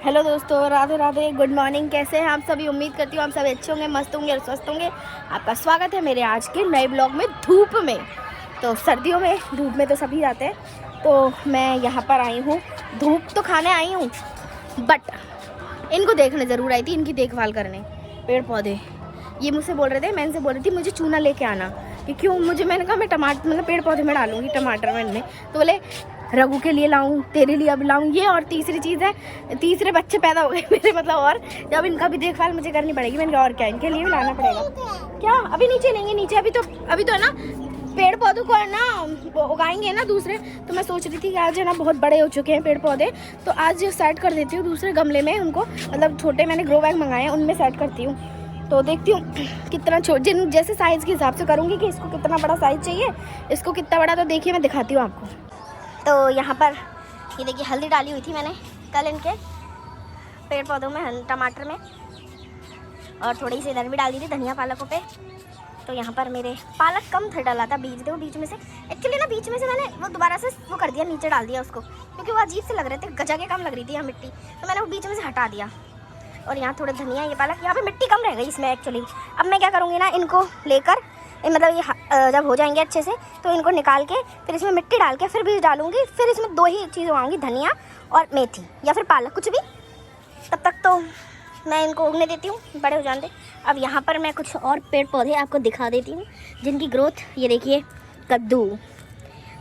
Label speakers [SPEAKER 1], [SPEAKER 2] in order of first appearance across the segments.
[SPEAKER 1] Hello दोस्तों, Radhe Radhe, good morning. कैसे हैं आप सभी? उम्मीद करती हूँ आप सभी अच्छे होंगे, मस्त होंगे और स्वस्थ होंगे। आपका स्वागत है मेरे आज के नए ब्लॉग में धूप में। तो सर्दियों में धूप में तो सभी जाते हैं, तो मैं यहाँ पर आई हूँ। धूप तो खाने आई हूँ, बट इनको देखने ज़रूर आई थी, इनकी देखभाल करने। पेड़ पौधे ये मुझसे बोल रहे थे, मैं इनसे बोल रही थी मुझे चूना लेके आना, कि क्यों मुझे, मैंने कहा मैं टमाटर मतलब पेड़ पौधे में डालूंगी, टमाटर में इनमें। तो बोले रघु के लिए लाऊं, तेरे लिए अब लाऊं ये। और तीसरी चीज़ है, तीसरे बच्चे पैदा हो गए मेरे, मतलब और जब इनका भी देखभाल मुझे करनी पड़ेगी। मैंने कहा और क्या, इनके लिए भी लाना पड़ेगा। क्या अभी नीचे लेंगे? नीचे अभी तो है ना, पेड़ पौधों को है ना उगाएंगे ना दूसरे। तो मैं सोच रही थी कि आज है ना बहुत बड़े हो चुके हैं पेड़ पौधे, तो आज सेट कर देती हूँ दूसरे गमले में उनको, मतलब छोटे मैंने ग्रो बैग मंगाए हैं, उनमें सेट करती हूँ। तो देखती हूँ कितना जिन जैसे साइज़ के हिसाब से करूँगी कि इसको कितना बड़ा साइज़ चाहिए, इसको कितना बड़ा। तो देखिए मैं दिखाती हूँ आपको। तो यहाँ पर ये देखिए हल्दी डाली हुई थी मैंने कल इनके पेड़ पौधों में, टमाटर में, और थोड़ी सी इधर भी डाल दी थी धनिया पालकों पे। तो यहाँ पर मेरे पालक कम था डाला था, बीज थे वो बीच में से, एक्चुअली ना बीच में से मैंने वो दोबारा से वो कर दिया, नीचे डाल दिया उसको, क्योंकि वो अजीब से लग रहे थे, जगह कम लग रही थी यहाँ मिट्टी, तो मैंने वो बीच में से हटा दिया। और यहाँ थोड़े धनिया, ये पालक, यहाँ पे मिट्टी कम रह गई इसमें एक्चुअली। अब मैं क्या करूँगी ना, इनको लेकर मतलब ये जब हो जाएंगे अच्छे से तो इनको निकाल के फिर इसमें मिट्टी डाल के फिर बीज डालूंगी। फिर इसमें दो ही चीज़ उगाऊंगी, धनिया और मेथी, या फिर पालक, कुछ भी। तब तक तो मैं इनको उगने देती हूँ, बड़े हो जाते। अब यहाँ पर मैं कुछ और पेड़ पौधे आपको दिखा देती हूँ जिनकी ग्रोथ, ये देखिए कद्दू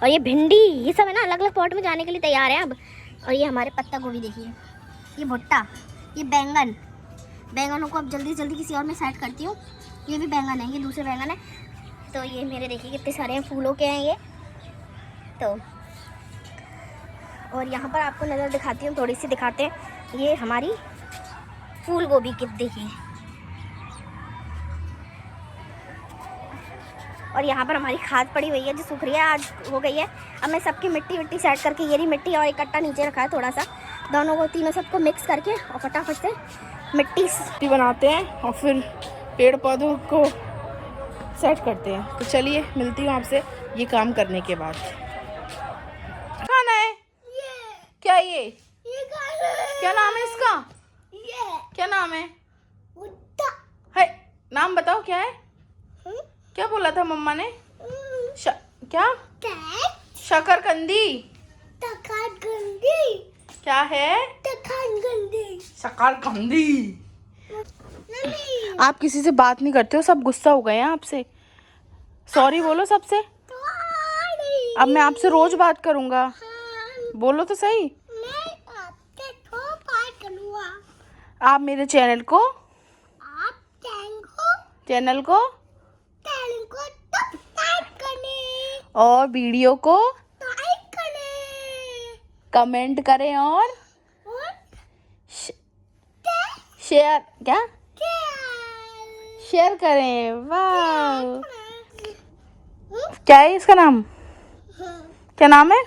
[SPEAKER 1] और ये भिंडी, ये सब है ना अलग अलग पॉट में जाने के लिए तैयार है अब। और ये हमारे पत्ता गोभी देखिए, ये भुट्टा, ये बैंगनों को अब जल्दी जल्दी किसी और में सेट करती हूँ। ये भी बैंगन है, ये दूसरे बैंगन है। तो ये मेरे देखिए कितने सारे हैं, फूलों के हैं ये। तो और यहाँ पर आपको नज़र दिखाती हूँ, थोड़ी सी दिखाते हैं। ये हमारी फूल गोभी की देखिए, और यहाँ पर हमारी खाद पड़ी हुई है जो सूख रही है, आज हो गई है। अब मैं सबकी मिट्टी सेट करके, ये रही मिट्टी और एक कट्टा नीचे रखा है थोड़ा सा, दोनों को तीनों सबको मिक्स करके और फटाफट से मिट्टी बनाते हैं और फिर पेड़ पौधों को सेट करते हैं। तो चलिए मिलती हूँ आपसे ये काम करने के बाद। खाना है क्या? ये क्या नाम है इसका? क्या नाम है? नाम बताओ क्या है? क्या बोला था मम्मा ने? क्या? शकरकंदी। क्या है? शकरकंदी। आप किसी से बात नहीं करते हो, सब गुस्सा हो गए हैं आपसे। सॉरी बोलो सबसे। अब मैं आपसे रोज बात करूंगा, बोलो तो सही। आप मेरे चैनल को और वीडियो को कमेंट करें और शेयर शेयर करें। वाह, क्या है इसका नाम? क्या नाम है?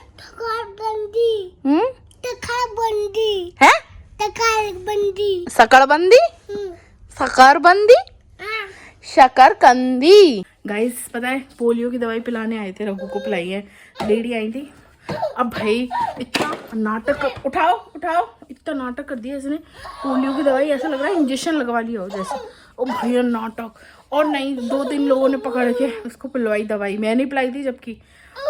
[SPEAKER 1] है शकरबंदी। शकरकंदी। गाइस पता है, पोलियो की दवाई पिलाने आए थे, रघु को पिलाई है, लेडी आई थी। अब भाई इतना नाटक, उठाओ इतना नाटक कर दिया इसने। पोलियो की दवाई ऐसा लग रहा है इंजेक्शन लगवा लिया हो जैसे। ओ भैया नाटक, और नहीं 2-3 लोगों ने पकड़ के उसको पिलवाई दवाई, मैंने पिलाई थी जबकि।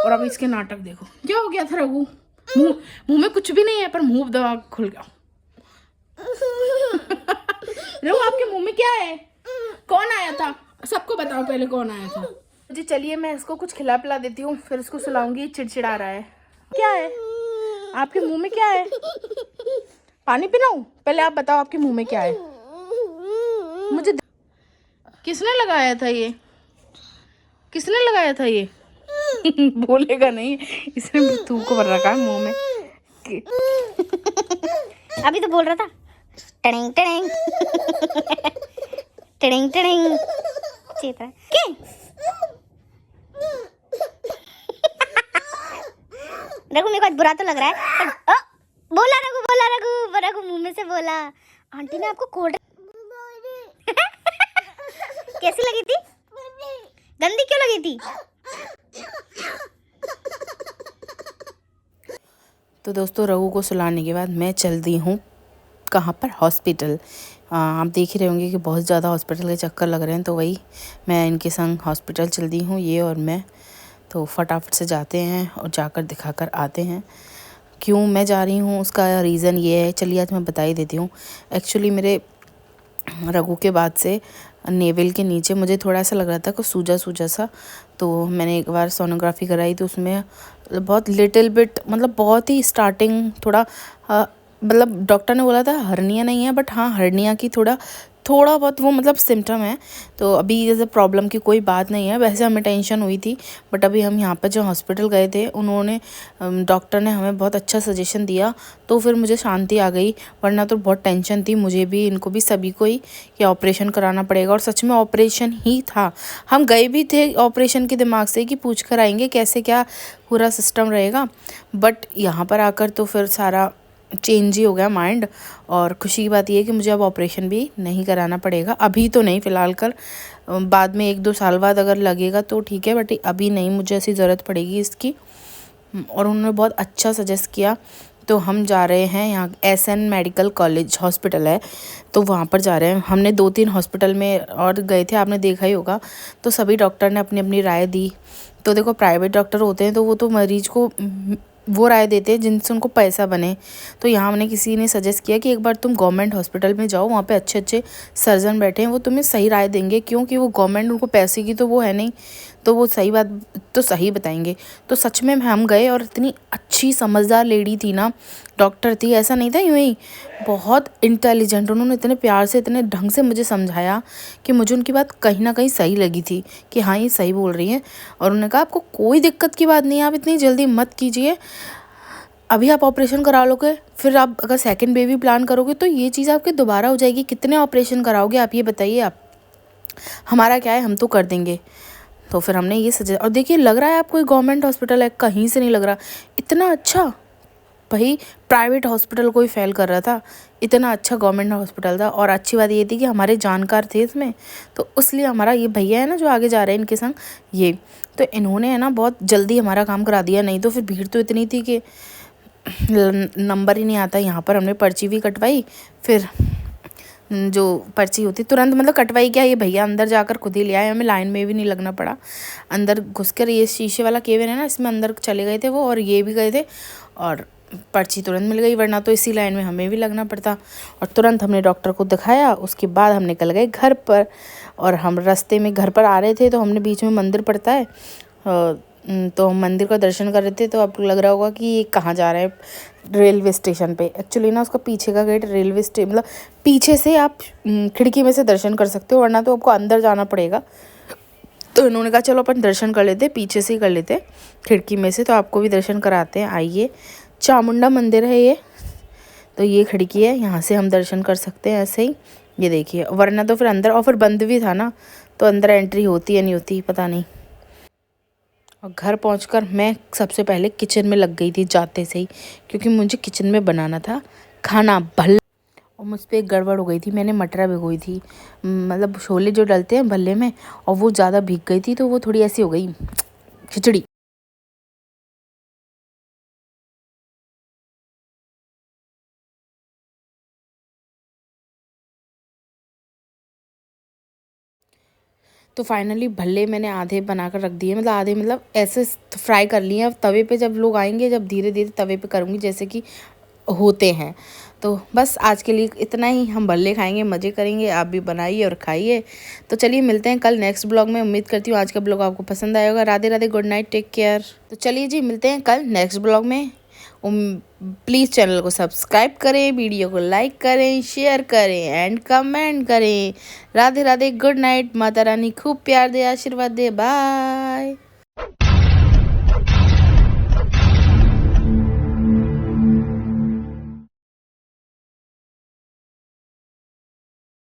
[SPEAKER 1] और अब इसके नाटक देखो, क्या हो गया था रघु? मुंह में कुछ भी नहीं है पर मुंह दवा खुल गया। रघु आपके मुंह में क्या है? कौन आया था? सबको बताओ पहले कौन आया था। जी चलिए मैं इसको कुछ खिला पिला देती हूँ, फिर इसको सुलाऊंगी। चिड़चिड़ा रहा है। क्या है आपके मुंह में? क्या है? पानी पिलाऊं? पहले आप बताओ आपके मुंह में क्या है? मुझे किसने लगाया था ये? बोलेगा नहीं, इसने थूक भर रखा है मुंह में। अभी तो बोल रहा था टड़िंग टड़िंग टड़िंग टड़िंग चेता के। रघु मेरे को बुरा तो लग रहा है, पर बोला रघु मुंह में से बोला। आंटी ने आपको कोल्ड कैसी लगी थी? गंदी क्यों लगी थी? तो दोस्तों रघु को सुलाने के बाद मैं चलती हूँ
[SPEAKER 2] कहाँ पर, हॉस्पिटल। आप देख ही रहे होंगे कि बहुत ज़्यादा हॉस्पिटल के चक्कर लग रहे हैं, तो वही मैं इनके संग हॉस्पिटल चल दी हूँ, ये और मैं। तो फटाफट से जाते हैं और जाकर दिखा कर आते हैं। क्यों मैं जा रही हूँ उसका रीज़न ये है, चलिए आज मैं बता ही देती हूँ। एक्चुअली मेरे रघु के बाद से नेवल के नीचे मुझे थोड़ा सा लग रहा था कुछ सूजा सूजा सा, तो मैंने एक बार सोनोग्राफी कराई तो उसमें बहुत लिटिल बिट, मतलब बहुत ही स्टार्टिंग थोड़ा मतलब डॉक्टर ने बोला था हर्निया नहीं है, बट हाँ हर्निया की थोड़ा बहुत वो मतलब सिम्टम है। तो अभी जैसे प्रॉब्लम की कोई बात नहीं है, वैसे हमें टेंशन हुई थी, बट अभी हम यहाँ पर जो हॉस्पिटल गए थे उन्होंने डॉक्टर ने हमें बहुत अच्छा सजेशन दिया, तो फिर मुझे शांति आ गई। वरना तो बहुत टेंशन थी मुझे भी, इनको भी, सभी को ही, कि ऑपरेशन कराना पड़ेगा। और सच में ऑपरेशन ही था। हम गए भी थे ऑपरेशन के दिमाग से कि पूछ कर आएंगे कैसे क्या पूरा सिस्टम रहेगा, बट यहाँ पर आकर तो फिर सारा चेंज ही हो गया माइंड। और खुशी की बात यह है कि मुझे अब ऑपरेशन भी नहीं कराना पड़ेगा, अभी तो नहीं फ़िलहाल कर, बाद में 1-2 साल बाद अगर लगेगा तो ठीक है, बट अभी नहीं मुझे ऐसी ज़रूरत पड़ेगी इसकी। और उन्होंने बहुत अच्छा सजेस्ट किया। तो हम जा रहे हैं यहाँ SN मेडिकल कॉलेज हॉस्पिटल है, तो वहाँ पर जा रहे हैं। हमने 2-3 हॉस्पिटल में और गए थे, आपने देखा ही होगा, तो सभी डॉक्टर ने अपनी अपनी राय दी। तो देखो प्राइवेट डॉक्टर होते हैं तो वो तो मरीज को वो राय देते हैं जिनसे उनको पैसा बने। तो यहाँ हमने किसी ने सजेस्ट किया कि एक बार तुम गवर्नमेंट हॉस्पिटल में जाओ, वहाँ पे अच्छे अच्छे सर्जन बैठे हैं, वो तुम्हें सही राय देंगे, क्योंकि वो गवर्नमेंट, उनको पैसे की तो वो है नहीं, तो वो सही बात तो सही बताएंगे। तो सच में हम गए और इतनी अच्छी समझदार लेडी थी ना, डॉक्टर थी, ऐसा नहीं था यूँ ही, बहुत इंटेलिजेंट। उन्होंने इतने प्यार से इतने ढंग से मुझे समझाया कि मुझे उनकी बात कहीं ना कहीं सही लगी थी कि हाँ ये सही बोल रही हैं। और उन्होंने कहा आपको कोई दिक्कत की बात नहीं है, आप इतनी जल्दी मत कीजिए, अभी आप ऑपरेशन करा लोगे, फिर आप अगर सेकंड बेबी प्लान करोगे तो ये चीज़ आपके दोबारा हो जाएगी, कितने ऑपरेशन कराओगे आप, ये बताइए आप, हमारा क्या है, हम तो कर देंगे। तो फिर हमने ये सजेस्ट, और देखिए लग रहा है आपको गवर्नमेंट हॉस्पिटल है, कहीं से नहीं लग रहा, इतना अच्छा। भाई प्राइवेट हॉस्पिटल कोई फेल कर रहा था, इतना अच्छा गवर्नमेंट हॉस्पिटल था। और अच्छी बात ये थी कि हमारे जानकार थे इसमें, तो इसलिए हमारा ये भैया है ना जो आगे जा रहे हैं इनके संग, ये तो इन्होंने है ना बहुत जल्दी हमारा काम करा दिया। नहीं तो फिर भीड़ तो इतनी थी कि नंबर ही नहीं आता। यहाँ पर हमने पर्ची भी कटवाई, फिर जो पर्ची होती तुरंत, मतलब कटवाई क्या, ये भैया अंदर जाकर खुद ही ले आए, हमें लाइन में भी नहीं लगना पड़ा। अंदर घुसकर ये शीशे वाला केबिन है ना, इसमें अंदर चले गए थे वो, और ये भी गए थे, और पर्ची तुरंत मिल गई, वरना तो इसी लाइन में हमें भी लगना पड़ता। और तुरंत हमने डॉक्टर को दिखाया, उसके बाद हम निकल गए घर पर। और हम रास्ते में घर पर आ रहे थे तो हमने, बीच में मंदिर पड़ता है, तो हम मंदिर का दर्शन कर रहे थे। तो आपको लग रहा होगा कि ये कहाँ जा रहे हैं, रेलवे स्टेशन पे। एक्चुअली ना उसका पीछे का गेट रेलवे स्टेशन, मतलब पीछे से आप खिड़की में से दर्शन कर सकते हो, वरना तो आपको अंदर जाना पड़ेगा। तो इन्होंने कहा चलो अपन दर्शन कर लेते, पीछे से ही कर लेते खिड़की में से, तो आपको भी दर्शन कराते हैं। आइए, चामुंडा मंदिर है ये, तो ये खिड़की है, यहाँ से हम दर्शन कर सकते हैं ऐसे ही, ये देखिए। वरना तो फिर अंदर, और फिर बंद भी था ना, तो अंदर एंट्री होती है नहीं होती पता नहीं। और घर पहुंचकर मैं सबसे पहले किचन में लग गई थी जाते से ही, क्योंकि मुझे किचन में बनाना था खाना भल्ला। और मुझ पर एक गड़बड़ हो गई थी, मैंने मटर भिगोई थी, मतलब छोले जो डलते हैं भल्ले में, और वो ज़्यादा भीग गई थी, तो वो थोड़ी ऐसी हो गई खिचड़ी। तो फाइनली भल्ले मैंने आधे बनाकर रख दिए, मतलब आधे, मतलब ऐसे फ्राई कर लिए। अब तवे पे जब लोग आएंगे, जब धीरे धीरे तवे पे करूँगी जैसे कि होते हैं। तो बस आज के लिए इतना ही, हम भल्ले खाएंगे, मज़े करेंगे, आप भी बनाइए और खाइए। तो चलिए मिलते हैं कल नेक्स्ट ब्लॉग में। उम्मीद करती हूँ आज का ब्लॉग आपको पसंद आएगा। Radhe Radhe, good night, take care. तो चलिए जी, मिलते हैं कल नेक्स्ट ब्लॉग में। प्लीज़ चैनल को सब्सक्राइब करें, वीडियो को लाइक करें, शेयर करें एंड कमेंट करें। राधे राधे, गुड नाइट, माता रानी खूब प्यार दे, आशीर्वाद दे, बाय।